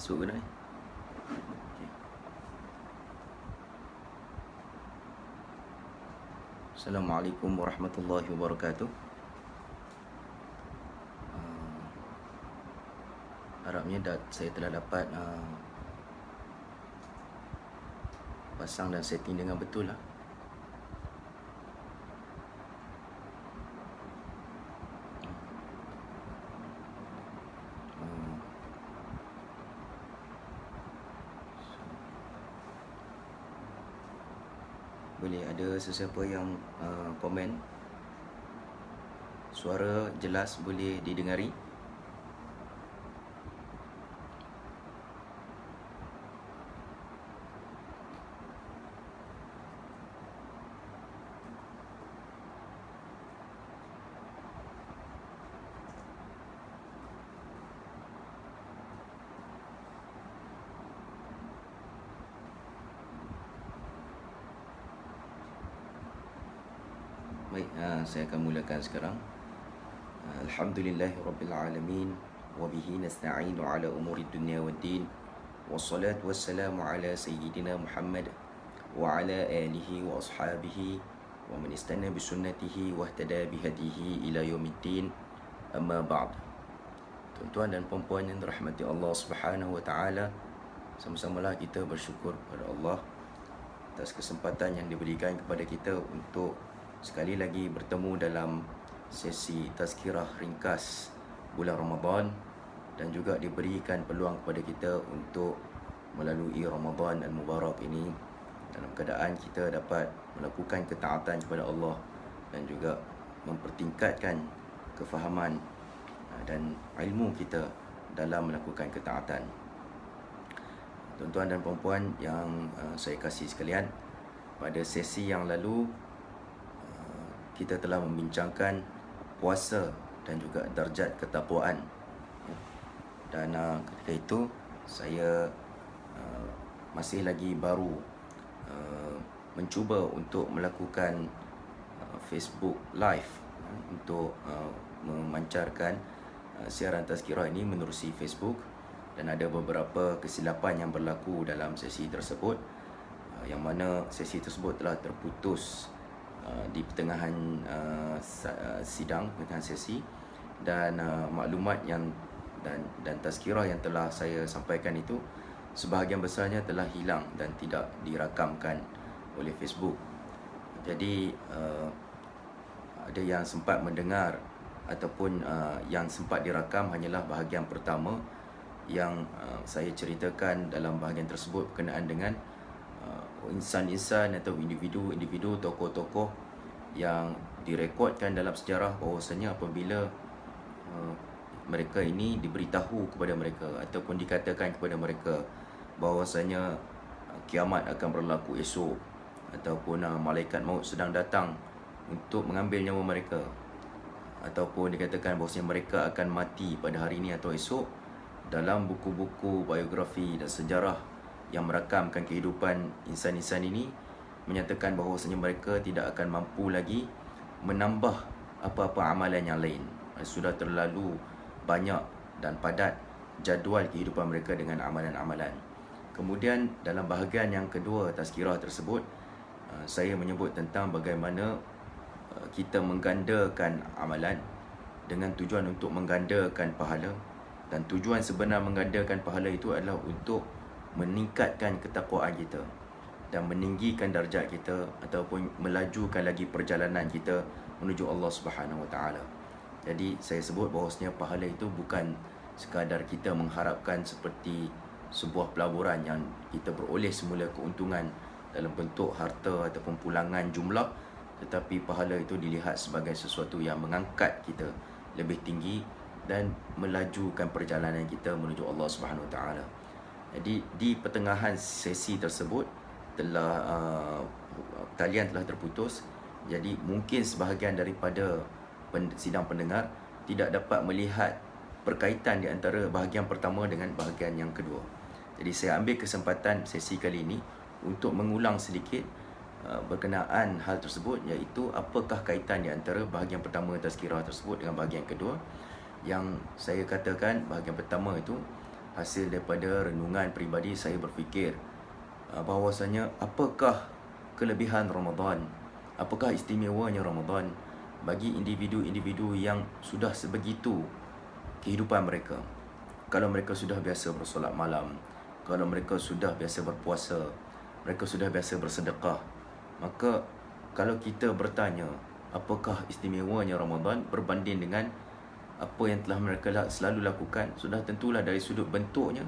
Masuk ke dah ni? Okay. Assalamualaikum warahmatullahi wabarakatuh. Harapnya saya telah dapat pasang dan setting dengan betul lah. Boleh ada sesiapa yang komen. Suara jelas boleh didengari. Baik, saya akan mulakan sekarang. Alhamdulillahirrabbilalamin. Wabihi nasta'inu ala umuri dunia wa din. Wassalatu wassalamu ala sayyidina Muhammad wa ala alihi wa ashabihi wa man istana bisunnatihi wa ihtada bihadihi ila yaumiddin. Amma ba'd. Tuan-tuan dan puan-puan yang dirahmati Allah Subhanahu wa taala, sama-samalah kita bersyukur kepada Allah atas kesempatan yang diberikan kepada kita untuk sekali lagi bertemu dalam sesi tazkirah ringkas bulan Ramadan, dan juga diberikan peluang kepada kita untuk melalui Ramadan al-Mubarak ini dalam keadaan kita dapat melakukan ketaatan kepada Allah dan juga mempertingkatkan kefahaman dan ilmu kita dalam melakukan ketaatan. Tuan-tuan dan puan-puan yang saya kasih sekalian, pada sesi yang lalu kita telah membincangkan puasa dan juga darjat ketakwaan. Dan ketika itu saya masih lagi baru mencuba untuk melakukan Facebook Live untuk memancarkan siaran tazkirah ini menerusi Facebook, dan ada beberapa kesilapan yang berlaku dalam sesi tersebut, yang mana sesi tersebut telah terputus di pertengahan sidang, pertengahan sesi, dan maklumat yang dan tazkirah yang telah saya sampaikan itu sebahagian besarnya telah hilang dan tidak dirakamkan oleh Facebook. Jadi ada yang sempat mendengar ataupun yang sempat dirakam hanyalah bahagian pertama yang saya ceritakan dalam bahagian tersebut berkenaan dengan insan-insan atau individu-individu, tokoh-tokoh yang direkodkan dalam sejarah bahawasanya apabila mereka ini diberitahu kepada mereka ataupun dikatakan kepada mereka bahawasanya kiamat akan berlaku esok, ataupun malaikat maut sedang datang untuk mengambil nyawa mereka, ataupun dikatakan bahawasanya mereka akan mati pada hari ini atau esok, dalam buku-buku biografi dan sejarah yang merakamkan kehidupan insan-insan ini menyatakan bahawasanya mereka tidak akan mampu lagi menambah apa-apa amalan yang lain. Sudah terlalu banyak dan padat jadual kehidupan mereka dengan amalan-amalan. Kemudian dalam bahagian yang kedua tazkirah tersebut, saya menyebut tentang bagaimana kita menggandakan amalan dengan tujuan untuk menggandakan pahala, dan tujuan sebenar menggandakan pahala itu adalah untuk meningkatkan ketakwaan kita dan meninggikan darjat kita ataupun melajukan lagi perjalanan kita menuju Allah Subhanahu Wa Taala. Jadi saya sebut bahawasanya pahala itu bukan sekadar kita mengharapkan seperti sebuah pelaburan yang kita beroleh semula keuntungan dalam bentuk harta ataupun pulangan jumlah, tetapi pahala itu dilihat sebagai sesuatu yang mengangkat kita lebih tinggi dan melajukan perjalanan kita menuju Allah Subhanahu Wa Taala. Jadi di pertengahan sesi tersebut telah talian telah terputus. Jadi mungkin sebahagian daripada sidang pendengar tidak dapat melihat perkaitan di antara bahagian pertama dengan bahagian yang kedua. Jadi saya ambil kesempatan sesi kali ini untuk mengulang sedikit berkenaan hal tersebut, iaitu apakah kaitan di antara bahagian pertama tazkirah tersebut dengan bahagian kedua. Yang saya katakan bahagian pertama itu hasil daripada renungan peribadi saya berfikir bahawasanya apakah kelebihan Ramadan, apakah istimewanya Ramadan bagi individu-individu yang sudah sebegitu kehidupan mereka. Kalau mereka sudah biasa bersolat malam, kalau mereka sudah biasa berpuasa, mereka sudah biasa bersedekah, maka kalau kita bertanya apakah istimewanya Ramadan berbanding dengan apa yang telah mereka selalu lakukan, sudah tentulah dari sudut bentuknya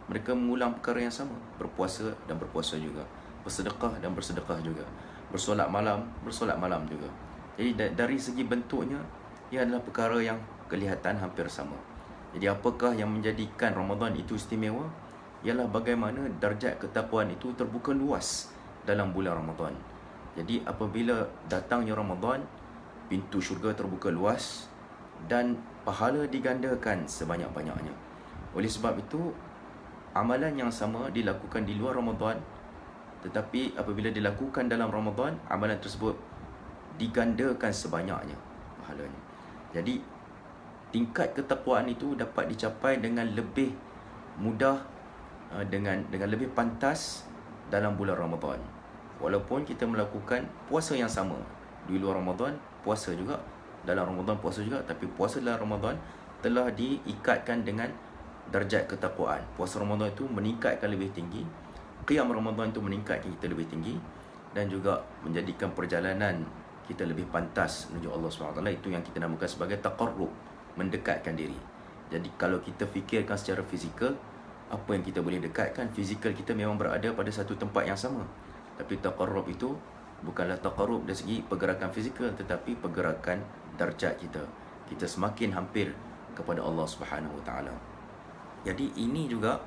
mereka mengulang perkara yang sama, berpuasa dan berpuasa juga, bersedekah dan bersedekah juga, bersolat malam juga. Jadi dari segi bentuknya ia adalah perkara yang kelihatan hampir sama. Jadi apakah yang menjadikan Ramadan itu istimewa? Ialah bagaimana darjat ketakwaan itu terbuka luas dalam bulan Ramadan. Jadi apabila datangnya Ramadan, pintu syurga terbuka luas dan pahala digandakan sebanyak-banyaknya. Oleh sebab itu, amalan yang sama dilakukan di luar Ramadan, tetapi apabila dilakukan dalam Ramadan, amalan tersebut digandakan sebanyaknya pahalanya. Jadi tingkat ketakwaan itu dapat dicapai dengan lebih mudah, dengan lebih pantas dalam bulan Ramadan. Walaupun kita melakukan puasa yang sama di luar Ramadan, puasa juga, dalam Ramadan puasa juga, tapi puasa dalam Ramadan telah diikatkan dengan darjat ketakwaan. Puasa Ramadan itu meningkatkan lebih tinggi, qiyam Ramadan itu meningkatkan kita lebih tinggi, dan juga menjadikan perjalanan kita lebih pantas menuju Allah SWT. Itu yang kita namakan sebagai taqarrub, mendekatkan diri. Jadi kalau kita fikirkan secara fizikal, apa yang kita boleh dekatkan, fizikal kita memang berada pada satu tempat yang sama. Tapi taqarrub itu bukanlah taqarrub dari segi pergerakan fizikal, tetapi pergerakan darjat kita. Kita semakin hampir kepada Allah Subhanahu Wa Taala. Jadi ini juga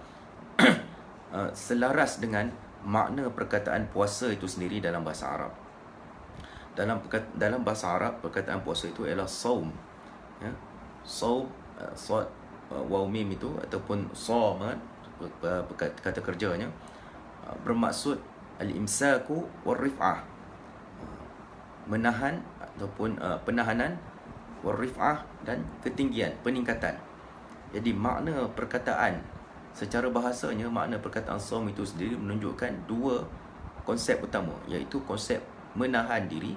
selaras dengan makna perkataan puasa itu sendiri dalam bahasa Arab. Dalam bahasa Arab, perkataan puasa itu ialah saum. Ya, saum, sad, waw mim itu ataupun shama, kata kerjanya bermaksud al-imsaku war-rif'ah, menahan ataupun penahanan, war-rif'ah, dan ketinggian, peningkatan. Jadi makna perkataan secara bahasanya, makna perkataan saum itu sendiri menunjukkan dua konsep utama, iaitu konsep menahan diri,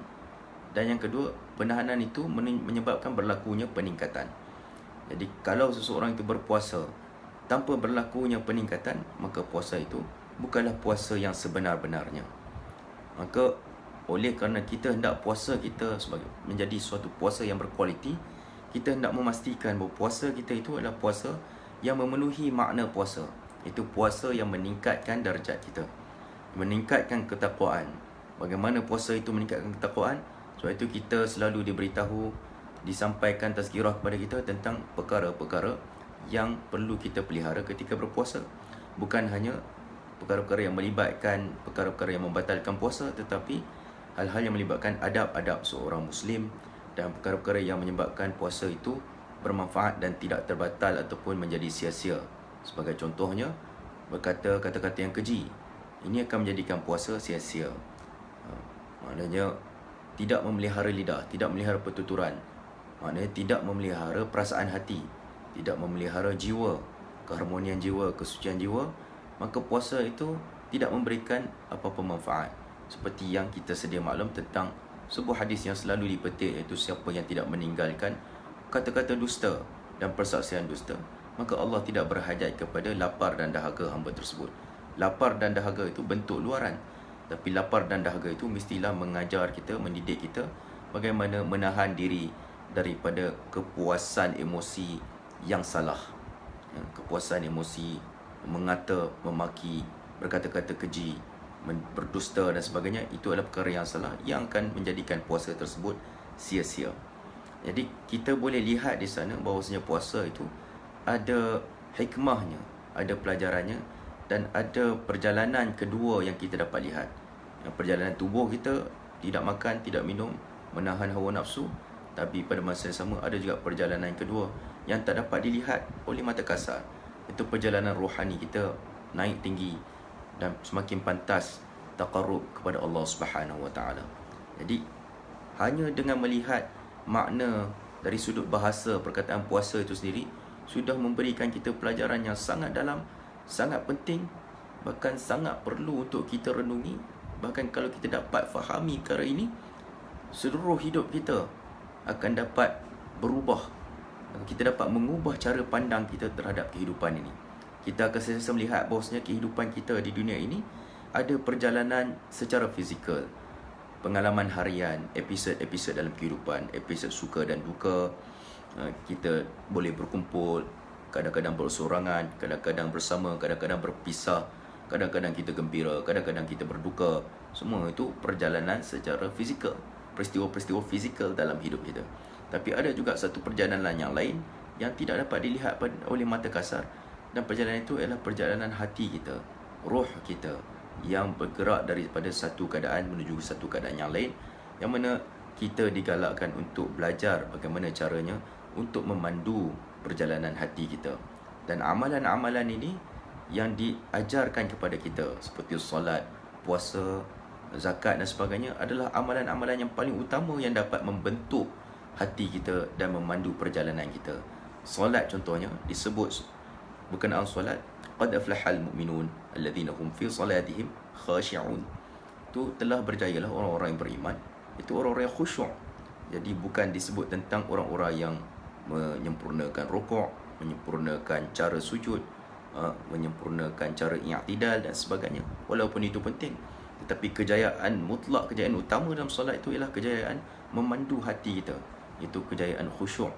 dan yang kedua, penahanan itu menyebabkan berlakunya peningkatan. Jadi kalau seseorang itu berpuasa tanpa berlakunya peningkatan, maka puasa itu bukanlah puasa yang sebenar-benarnya. Maka oleh kerana kita hendak puasa kita sebagai menjadi suatu puasa yang berkualiti, kita hendak memastikan bahawa puasa kita itu adalah puasa yang memenuhi makna puasa. Itu puasa yang meningkatkan darjat kita, meningkatkan ketakwaan. Bagaimana puasa itu meningkatkan ketakwaan? Sebab itu kita selalu diberitahu, disampaikan tazkirah kepada kita tentang perkara-perkara yang perlu kita pelihara ketika berpuasa. Bukan hanya perkara-perkara yang melibatkan perkara-perkara yang membatalkan puasa, tetapi hal-hal yang melibatkan adab-adab seorang Muslim dan perkara-perkara yang menyebabkan puasa itu bermanfaat dan tidak terbatal ataupun menjadi sia-sia. Sebagai contohnya, berkata kata-kata yang keji, ini akan menjadikan puasa sia-sia. Maknanya tidak memelihara lidah, tidak memelihara pertuturan, maknanya tidak memelihara perasaan hati, tidak memelihara jiwa, keharmonian jiwa, kesucian jiwa, maka puasa itu tidak memberikan apa-apa manfaat. Seperti yang kita sedia maklum tentang sebuah hadis yang selalu dipetik, iaitu siapa yang tidak meninggalkan kata-kata dusta dan persaksian dusta, maka Allah tidak berhajat kepada lapar dan dahaga hamba tersebut. Lapar dan dahaga itu bentuk luaran, tapi lapar dan dahaga itu mestilah mengajar kita, mendidik kita bagaimana menahan diri daripada kepuasan emosi yang salah. Kepuasan emosi, mengata, memaki, berkata-kata keji, berdusta dan sebagainya, itu adalah perkara yang salah yang akan menjadikan puasa tersebut sia-sia. Jadi kita boleh lihat di sana bahawasanya puasa itu ada hikmahnya, ada pelajarannya, dan ada perjalanan kedua yang kita dapat lihat. Perjalanan tubuh kita, tidak makan, tidak minum, menahan hawa nafsu, tapi pada masa yang sama ada juga perjalanan kedua yang tak dapat dilihat oleh mata kasar. Itu perjalanan rohani kita naik tinggi dan semakin pantas taqarrub kepada Allah Subhanahu Wa Taala. Jadi hanya dengan melihat makna dari sudut bahasa perkataan puasa itu sendiri, sudah memberikan kita pelajaran yang sangat dalam, sangat penting, bahkan sangat perlu untuk kita renungi. Bahkan kalau kita dapat fahami perkara ini, seluruh hidup kita akan dapat berubah. Kita dapat mengubah cara pandang kita terhadap kehidupan ini. Kita akan sentiasa melihat bahawasanya kehidupan kita di dunia ini ada perjalanan secara fizikal, pengalaman harian, episod-episod dalam kehidupan, episod suka dan duka. Kita boleh berkumpul, kadang-kadang bersorangan, kadang-kadang bersama, kadang-kadang berpisah, kadang-kadang kita gembira, kadang-kadang kita berduka. Semua itu perjalanan secara fizikal, peristiwa-peristiwa fizikal dalam hidup kita. Tapi ada juga satu perjalanan yang lain yang tidak dapat dilihat oleh mata kasar, dan perjalanan itu adalah perjalanan hati kita, roh kita, yang bergerak daripada satu keadaan menuju satu keadaan yang lain, yang mana kita digalakkan untuk belajar bagaimana caranya untuk memandu perjalanan hati kita. Dan amalan-amalan ini yang diajarkan kepada kita seperti solat, puasa, zakat dan sebagainya adalah amalan-amalan yang paling utama yang dapat membentuk hati kita dan memandu perjalanan kita. Solat contohnya disebut berkenaan solat, qad aflahal mu'minun alladzina hum fi salatihim khashi'un. Itu telah berjayalah orang-orang yang beriman, itu orang-orang yang khusyuk. Jadi bukan disebut tentang orang-orang yang menyempurnakan rukuk, menyempurnakan cara sujud, menyempurnakan cara i'tidal dan sebagainya. Walaupun itu penting, tetapi kejayaan mutlak, kejayaan utama dalam solat itu ialah kejayaan memandu hati kita. Itu kejayaan khusyuk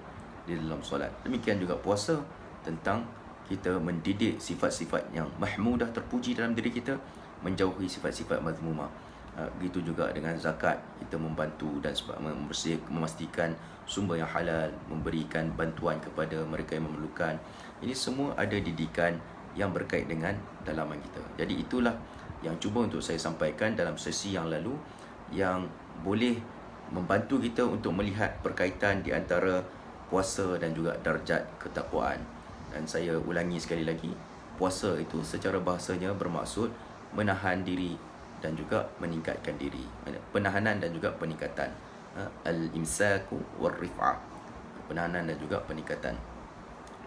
di dalam solat. Demikian juga puasa, tentang kita mendidik sifat-sifat yang mahmudah, terpuji dalam diri kita, menjauhi sifat-sifat mazmumah. Begitu juga dengan zakat, kita membantu dan memastikan sumber yang halal, memberikan bantuan kepada mereka yang memerlukan. Ini semua ada didikan yang berkait dengan dalaman kita. Jadi itulah yang cuba untuk saya sampaikan dalam sesi yang lalu, yang boleh membantu kita untuk melihat perkaitan di antara puasa dan juga darjat ketakwaan. Dan saya ulangi sekali lagi, puasa itu secara bahasanya bermaksud menahan diri dan juga meningkatkan diri. Penahanan dan juga peningkatan. Al-imsaku wal-rif'ah. Penahanan dan juga peningkatan.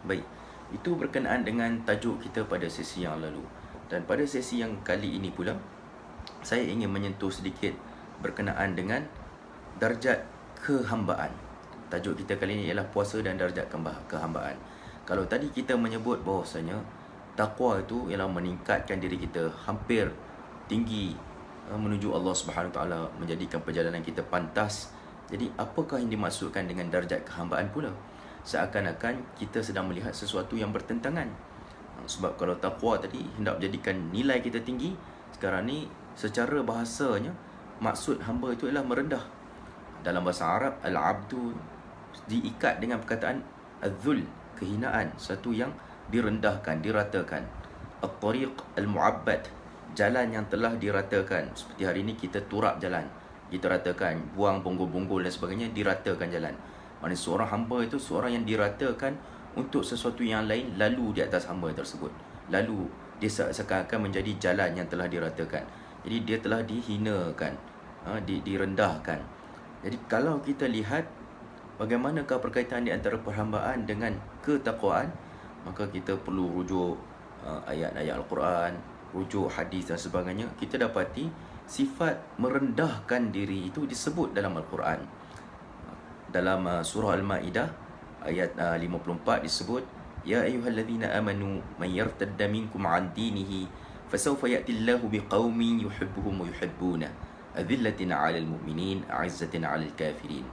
Baik, itu berkenaan dengan tajuk kita pada sesi yang lalu. Dan pada sesi yang kali ini pula, saya ingin menyentuh sedikit berkenaan dengan darjat kehambaan. Tajuk kita kali ini ialah puasa dan darjat kehambaan. Kalau tadi kita menyebut bahawasanya takwa itu ialah meningkatkan diri kita hampir tinggi menuju Allah Subhanahu Taala, menjadikan perjalanan kita pantas. Jadi apakah yang dimaksudkan dengan darjat kehambaan pula? Seakan-akan kita sedang melihat sesuatu yang bertentangan. Sebab kalau takwa tadi hendak menjadikan nilai kita tinggi, sekarang ni secara bahasanya maksud hamba itu ialah merendah. Dalam bahasa Arab, al-abdu diikat dengan perkataan az-zul, kehinaan, satu yang direndahkan, diratakan. At-tariq al-mu'abbad, jalan yang telah diratakan. Seperti hari ini kita turap jalan, kita ratakan, buang bonggol-bonggol dan sebagainya, diratakan jalan. Maksudnya seorang hamba itu seorang yang diratakan untuk sesuatu yang lain lalu di atas hamba tersebut. Lalu dia seakan-akan menjadi jalan yang telah diratakan. Jadi dia telah dihinakan, direndahkan. Jadi kalau kita lihat bagaimanakah perkaitan di antara perhambaan dengan ketakwaan, maka kita perlu rujuk ayat-ayat Al-Quran, rujuk hadis dan sebagainya. Kita dapati sifat merendahkan diri itu disebut dalam Al-Quran. Dalam surah Al-Ma'idah ayat 54 disebut, ya ayyuhalladzina amanu man yartadda minkum an dinihi fasawfa ya'ti Allahu biqaumin yuhibbuhum wa yuhibbuna adzillatin 'alal mu'minin a'izzatin 'alal kafirin.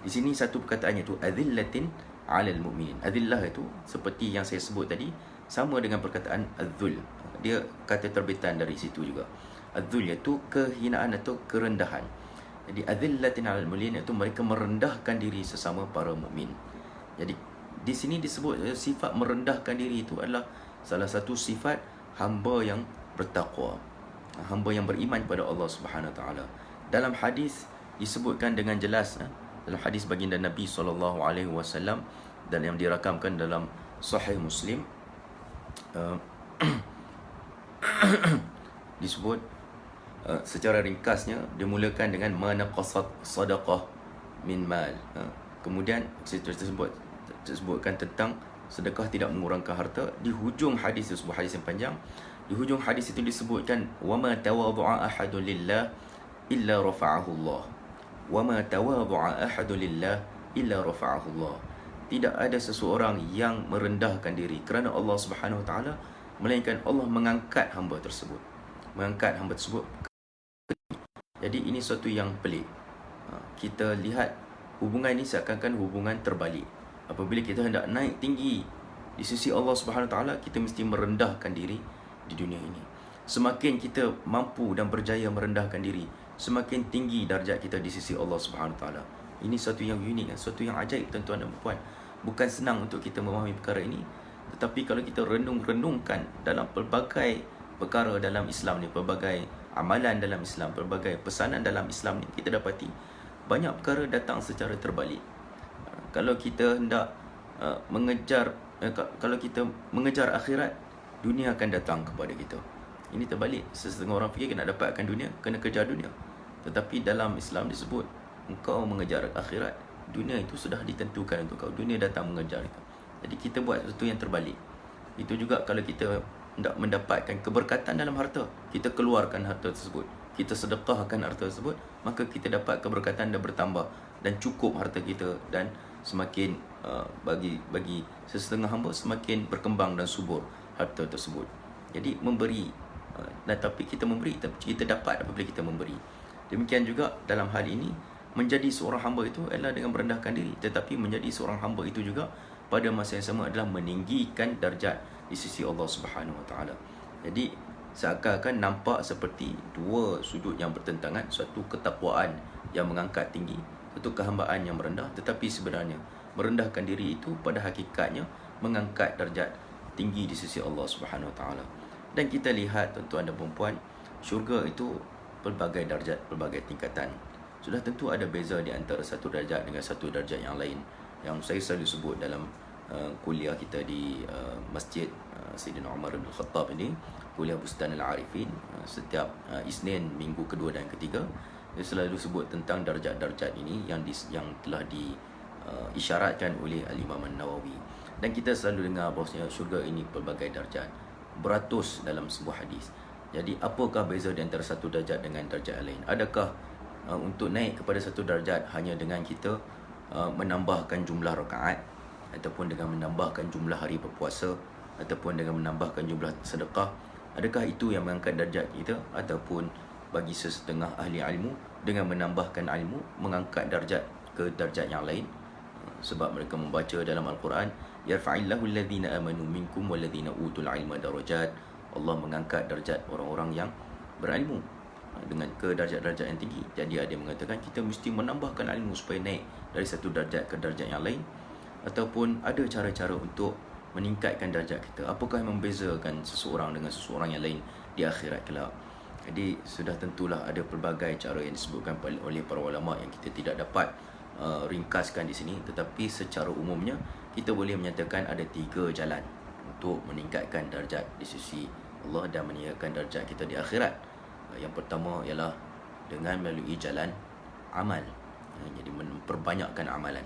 Di sini satu perkataannya itu adzillatin 'alal mu'minin. Adzillah itu seperti yang saya sebut tadi, sama dengan perkataan adzul. Dia kata terbitan dari situ juga. Adzul iaitu kehinaan atau kerendahan. Jadi adzillatin 'alal mu'minin itu mereka merendahkan diri sesama para mukmin. Jadi di sini disebut sifat merendahkan diri itu adalah salah satu sifat hamba yang bertakwa, hamba yang beriman kepada Allah Subhanahu Taala. Dalam hadis disebutkan dengan jelas, dalam hadis baginda Nabi SAW dan yang dirakamkan dalam Sahih Muslim, disebut secara ringkasnya, dimulakan dengan manaqasat sadaqah min mal. Kemudian disebutkan tentang sedekah tidak mengurangkan harta. Di hujung hadis itu, sebuah hadis yang panjang, di hujung hadis itu disebutkan, وَمَا تَوَاضُعَ أَحَدٌ لِلَّهِ إِلَّا رَفَعَهُ اللَّهُ. وَمَا تَوَاضُعَ أَحَدٌ لِلَّهِ إِلَّا رَفَعَهُ اللَّهُ. Tidak ada seseorang yang merendahkan diri kerana Allah Subhanahu Wa Taala, melainkan Allah mengangkat hamba tersebut. Mengangkat hamba tersebut. Jadi ini suatu yang pelik. Kita lihat hubungan ini seakan-akan hubungan terbalik. Apabila kita hendak naik tinggi di sisi Allah Subhanahu Wa Taala, kita mesti merendahkan diri di dunia ini. Semakin kita mampu dan berjaya merendahkan diri, semakin tinggi darjat kita di sisi Allah Subhanahu Wa Taala. Ini satu yang unik, satu yang ajaib tuan-tuan dan puan. Bukan senang untuk kita memahami perkara ini, tetapi kalau kita renung-renungkan dalam pelbagai perkara dalam Islam ni, pelbagai amalan dalam Islam, pelbagai pesanan dalam Islam ni, kita dapati banyak perkara datang secara terbalik. Kalau kita hendak kalau kita mengejar akhirat, dunia akan datang kepada kita. Ini terbalik. Setengah orang fikir nak dapatkan dunia, kena kejar dunia. Tetapi dalam Islam disebut, engkau mengejar akhirat, dunia itu sudah ditentukan untuk kau. Dunia datang mengejar itu. Jadi kita buat sesuatu yang terbalik. Itu juga kalau kita hendak mendapatkan keberkatan dalam harta, kita keluarkan harta tersebut, kita sedekahkan harta tersebut, maka kita dapat keberkatan dan bertambah dan cukup harta kita, dan semakin bagi sesetengah hamba semakin berkembang dan subur harta tersebut. Jadi memberi, tapi kita memberi, kita dapat apabila kita memberi. Demikian juga dalam hal ini, menjadi seorang hamba itu adalah dengan merendahkan diri, tetapi menjadi seorang hamba itu juga pada masa yang sama adalah meninggikan darjat di sisi Allah Subhanahu Wa Taala. Jadi seakan-akan nampak seperti dua sudut yang bertentangan, suatu ketakwaan yang mengangkat tinggi, satu kehambaan yang merendah, tetapi sebenarnya merendahkan diri itu pada hakikatnya mengangkat darjat tinggi di sisi Allah Subhanahu Wa Taala. Dan kita lihat tuan-tuan dan puan-puan, syurga itu pelbagai darjat, pelbagai tingkatan. Sudah tentu ada beza di antara satu darjat dengan satu darjat yang lain, yang saya selalu sebut dalam kuliah kita di Masjid Sayyidina Umar bin Khattab ini, kuliah Bustan Al-Arifin, setiap Isnin minggu kedua dan ketiga, saya selalu sebut tentang darjat-darjat ini yang telah diisyaratkan oleh Al-Imam An-Nawawi. Dan kita selalu dengar bahawasanya syurga ini pelbagai darjat, beratus dalam sebuah hadis. Jadi apakah beza di antara satu darjat dengan darjat yang lain? Adakah untuk naik kepada satu darjat hanya dengan kita menambahkan jumlah rakaat, ataupun dengan menambahkan jumlah hari berpuasa, ataupun dengan menambahkan jumlah sedekah? Adakah itu yang mengangkat darjat kita? Ataupun bagi sesetengah ahli ilmu, dengan menambahkan ilmu mengangkat darjat ke darjat yang lain? Sebab mereka membaca dalam Al-Quran, yarfa'illahu alladhina amanu minkum walladhina utul ilma darajat. Allah mengangkat darjat orang-orang yang berilmu dengan ke darjat-darjat yang tinggi. Jadi ada yang mengatakan kita mesti menambahkan ilmu supaya naik dari satu darjat ke darjat yang lain, ataupun ada cara-cara untuk meningkatkan darjat kita. Apakah yang membezakan seseorang dengan seseorang yang lain di akhirat kelak? Jadi sudah tentulah ada pelbagai cara yang disebutkan oleh para ulama yang kita tidak dapat ringkaskan di sini, tetapi secara umumnya kita boleh menyatakan ada 3 jalan untuk meningkatkan darjat di sisi Allah dan meningkatkan darjat kita di akhirat. Yang pertama ialah dengan melalui jalan amal. Jadi memperbanyakkan amalan.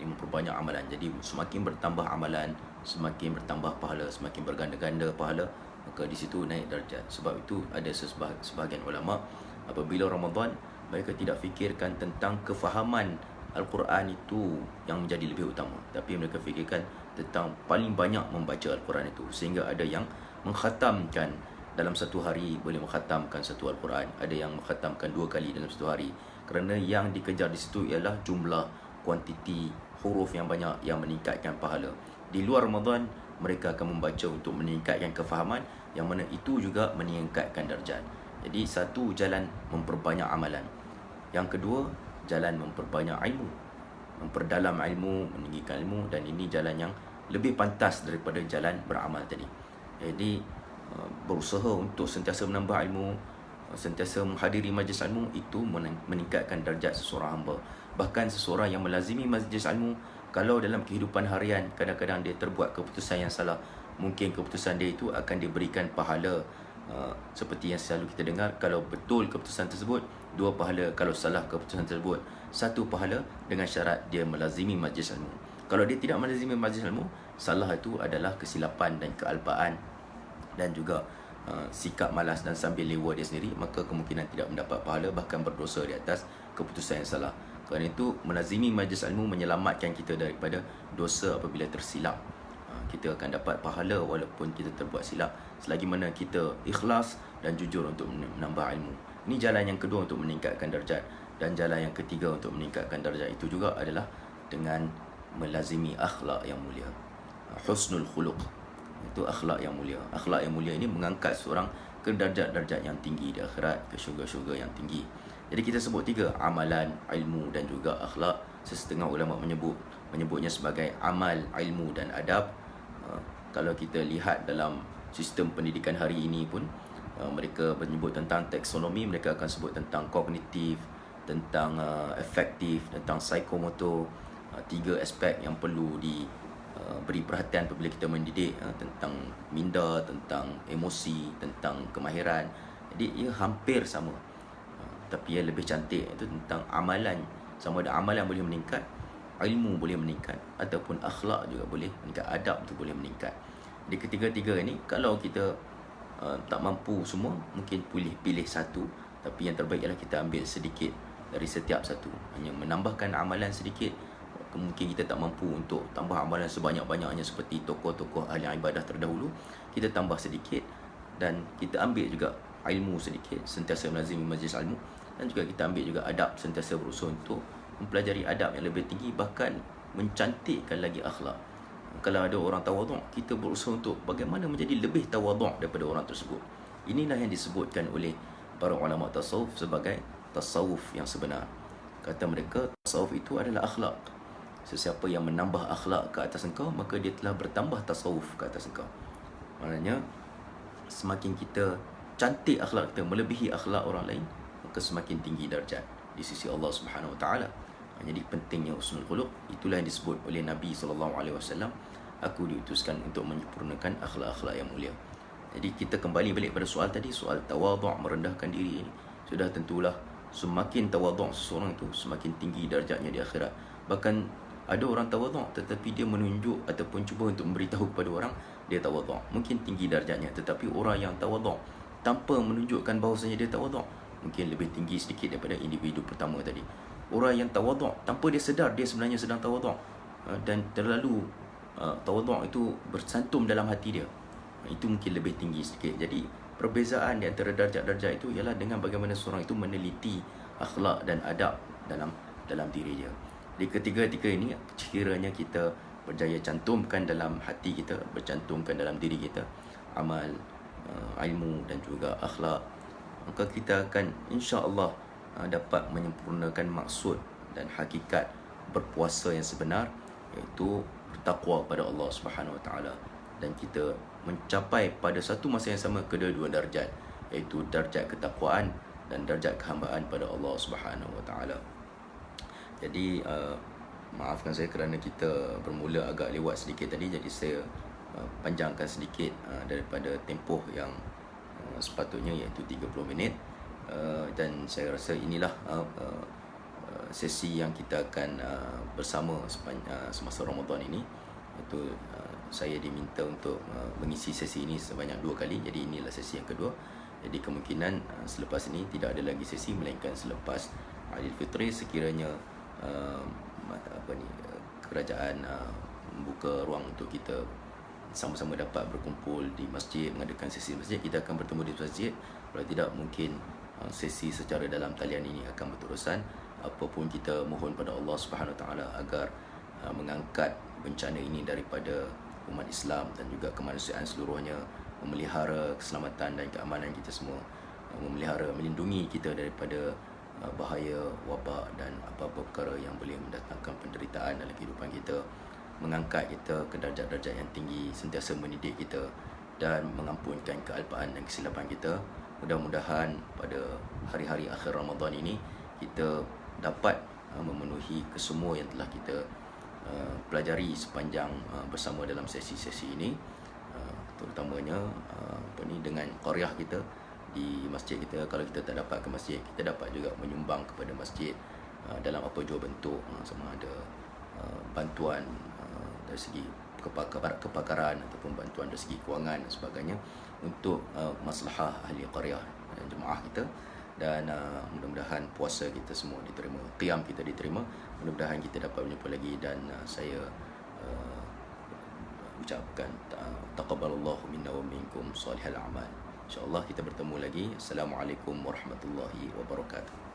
Memperbanyak amalan. Jadi semakin bertambah amalan, semakin bertambah pahala, semakin berganda-ganda pahala, maka di situ naik darjat. Sebab itu ada sebahagian ulama, apabila Ramadan, mereka tidak fikirkan tentang kefahaman Al-Quran itu yang menjadi lebih utama, tapi mereka fikirkan tentang paling banyak membaca Al-Quran itu. Sehingga ada yang mengkhatamkan dalam satu hari, boleh mengkhatamkan satu Al-Quran. Ada yang mengkhatamkan 2 kali dalam satu hari. Kerana yang dikejar di situ ialah jumlah, kuantiti huruf yang banyak yang meningkatkan pahala. Di luar Ramadan, mereka akan membaca untuk meningkatkan kefahaman, yang mana itu juga meningkatkan darjat. Jadi satu jalan memperbanyak amalan. Yang kedua, jalan memperbanyak ilmu, memperdalam ilmu, meninggikan ilmu, dan ini jalan yang lebih pantas daripada jalan beramal tadi. Jadi berusaha untuk sentiasa menambah ilmu, sentiasa menghadiri majlis ilmu, itu meningkatkan darjat seseorang hamba. Bahkan seseorang yang melazimi majlis ilmu, kalau dalam kehidupan harian kadang-kadang dia terbuat keputusan yang salah, mungkin keputusan dia itu akan diberikan pahala seperti yang selalu kita dengar, kalau betul keputusan tersebut 2 pahala, kalau salah keputusan tersebut 1 pahala, dengan syarat dia melazimi majlis ilmu. Kalau dia tidak melazimi majlis ilmu, salah itu adalah kesilapan dan kealpaan dan juga sikap malas dan sambil lewa dia sendiri, maka kemungkinan tidak mendapat pahala, bahkan berdosa di atas keputusan yang salah. Kerana itu melazimi majlis ilmu menyelamatkan kita daripada dosa apabila tersilap. Kita akan dapat pahala walaupun kita terbuat silap, selagi mana kita ikhlas dan jujur untuk menambah ilmu. Ini jalan yang kedua untuk meningkatkan darjat. Dan jalan yang ketiga untuk meningkatkan darjat itu juga adalah dengan melazimi akhlak yang mulia. Husnul khuluq, itu akhlak yang mulia. Akhlak yang mulia ini mengangkat seorang ke darjat-darjat yang tinggi di akhirat, ke syurga-syurga yang tinggi. Jadi kita sebut tiga: amalan, ilmu dan juga akhlak. Sesetengah ulama menyebutnya sebagai amal, ilmu dan adab. Kalau kita lihat dalam sistem pendidikan hari ini pun, mereka menyebut tentang taksonomi, mereka akan sebut tentang kognitif, tentang efektif, tentang psikomotor. Tiga aspek yang perlu beri perhatian apabila kita mendidik, tentang minda, tentang emosi, tentang kemahiran. Jadi ia hampir sama, tapi yang lebih cantik itu tentang amalan. Sama ada amalan boleh meningkat, ilmu boleh meningkat, ataupun akhlak juga boleh meningkat, adab tu boleh meningkat. Di ketiga-tiga ini, kalau kita tak mampu semua, mungkin pilih satu, tapi yang terbaik ialah kita ambil sedikit dari setiap satu. Hanya menambahkan amalan sedikit, mungkin kita tak mampu untuk tambah amalan sebanyak-banyaknya seperti tokoh-tokoh ahli ibadah terdahulu. Kita tambah sedikit, dan kita ambil juga ilmu sedikit, sentiasa melazimi majlis ilmu, dan juga kita ambil juga adab, sentiasa berusaha untuk mempelajari adab yang lebih tinggi, bahkan mencantikkan lagi akhlak. Kalau ada orang tawaduk, kita berusaha untuk bagaimana menjadi lebih tawaduk daripada orang tersebut. Inilah yang disebutkan oleh para ulama tasawuf sebagai tasawuf yang sebenar. Kata mereka, tasawuf itu adalah akhlak. Sesiapa yang menambah akhlak ke atas engkau, maka dia telah bertambah tasawuf ke atas engkau. Maknanya, semakin kita cantik akhlak kita, melebihi akhlak orang lain, maka semakin tinggi darjat di sisi Allah Subhanahu Wa Taala. Jadi pentingnya husnul khuluq, itulah yang disebut oleh Nabi SAW, aku diutuskan untuk menyempurnakan akhlak-akhlak yang mulia. Jadi kita kembali balik pada soal tadi, soal tawaduk, merendahkan diri ini. Sudah tentulah semakin tawaduk seseorang itu, semakin tinggi darjatnya di akhirat. Bahkan ada orang tawaduk tetapi dia menunjuk ataupun cuba untuk memberitahu kepada orang dia tawaduk, mungkin tinggi darjatnya. Tetapi orang yang tawaduk tanpa menunjukkan bahawasanya dia tawaduk, mungkin lebih tinggi sedikit daripada individu pertama tadi. Orang yang tawaduk tanpa dia sedar dia sebenarnya sedang tawaduk, dan terlalu tawaduk itu bersantum dalam hati dia, itu mungkin lebih tinggi sedikit. Jadi perbezaan di antara darjat-darjat itu ialah dengan bagaimana seorang itu meneliti akhlak dan adab dalam diri dia. Di ketiga-tiga ini, sekiranya kita berjaya cantumkan dalam hati kita, bercantumkan dalam diri kita, amal, ilmu dan juga akhlak, maka kita akan insya-Allah dapat menyempurnakan maksud dan hakikat berpuasa yang sebenar, iaitu bertakwa pada Allah Subhanahu Wa Taala, dan kita mencapai pada satu masa yang sama kedua-dua darjat, iaitu darjat ketakwaan dan darjat kehambaan pada Allah Subhanahu Wa Taala. Jadi maafkan saya kerana kita bermula agak lewat sedikit tadi, jadi saya panjangkan sedikit daripada tempoh yang sepatutnya, iaitu 30 minit. Dan saya rasa inilah sesi yang kita akan bersama semasa Ramadan ini. Itu saya diminta untuk mengisi sesi ini sebanyak 2 kali, jadi inilah sesi yang kedua. Jadi kemungkinan selepas ini tidak ada lagi sesi, melainkan selepas Aidilfitri, sekiranya kerajaan membuka ruang untuk kita sama-sama dapat berkumpul di masjid, mengadakan sesi masjid, kita akan bertemu di masjid. Kalau tidak, mungkin sesi secara dalam talian ini akan berterusan. Apapun kita mohon pada Allah Subhanahu Wa Taala agar mengangkat bencana ini daripada umat Islam dan juga kemanusiaan seluruhnya, memelihara keselamatan dan keamanan kita semua, memelihara, melindungi kita daripada bahaya, wabak dan apa-apa perkara yang boleh mendatangkan penderitaan dalam kehidupan kita, mengangkat kita ke darjat-darjat yang tinggi, sentiasa mendidik kita dan mengampunkan kealpaan dan kesilapan kita. Mudah-mudahan pada hari-hari akhir Ramadan ini kita dapat memenuhi kesemua yang telah kita pelajari sepanjang bersama dalam sesi-sesi ini, terutamanya dengan qaryah kita di masjid kita. Kalau kita tak dapat ke masjid, kita dapat juga menyumbang kepada masjid dalam apa jua bentuk, sama ada bantuan dari segi kepakaran ataupun bantuan dari segi kewangan dan sebagainya untuk maslahah ahli qaryah dan jemaah kita. Dan mudah-mudahan puasa kita semua diterima, qiyam kita diterima. Mudah-mudahan kita dapat berjumpa lagi, dan saya ucapkan taqabbalallahu minna wa minkum salihal a'mal. InsyaAllah kita bertemu lagi. Assalamualaikum warahmatullahi wabarakatuh.